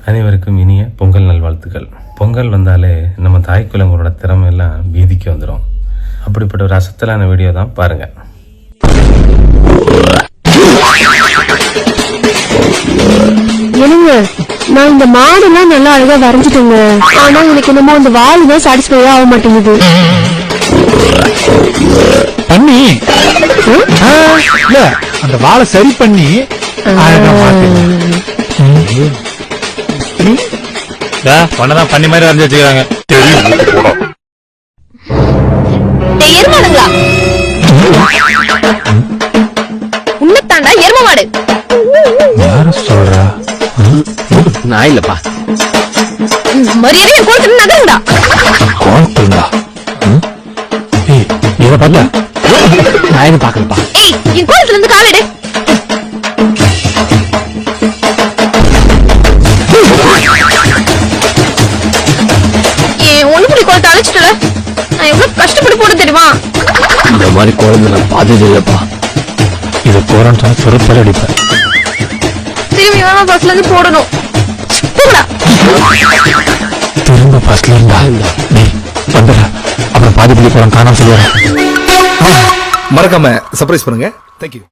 அனைவருக்கும் இனிய பொங்கல் நல்வாழ்த்துக்கள். பொங்கல் வந்தாலே நம்ம தாய் குலங்களோட திறமை எல்லாம் வீதிக்கு வந்துடும். அப்படிப்பட்ட ஒரு அசத்தலான வீடியோ தான் பாருங்க. என்னங்க, நான் இந்த மாடெல்லாம் நல்லா அழகா வரைஞ்சிட்டேங்க. ஆனா எனக்கு என்னமோ அந்த வால் தான் சாட்டிஸ்ஃபை ஆக மாட்டேங்குது. பண்ணி இல்ல அந்த வாழை சரி பண்ணி பண்ணதான் பண்ணி மாதிரி வரைஞ்சு வச்சுக்கிறாங்க. எருமாடுங்களா? உன்னத்தாண்டா எரும மாடு. யார சொல்றா? நான் இல்லப்பா. மரியாதை கோலத்துல நகருங்கடா. கோலத்துலா? ஏய், இவ பாத்தா? நான் என்ன பாக்கலப்பா. ஏய், என் கோலத்துல இருந்து காலெடு. ஏன் ஒண்ணு புடி கோலத்தை அழைச்சிட்டல? நான் எவ்வளவு கஷ்டப்பட்டு போட தெரியுமா? இந்த மாதிரி கோலத்தை நான் பார்த்தது இல்லப்பா. இது போறேன்னு சொன்னா சொருப்பாடு அடிப்பேன். திரும்பி வேணா பஸ்ல இருந்து போடணும். போங்கடா. திரும்ப பஸ்ல இருந்தா நீ வந்துடுற. அப்புறம் பாதி போறேன் காணாம சொல்லுவேன். மறக்காம சர்ப்ரைஸ் பண்ணுங்க. தேங்க்யூ.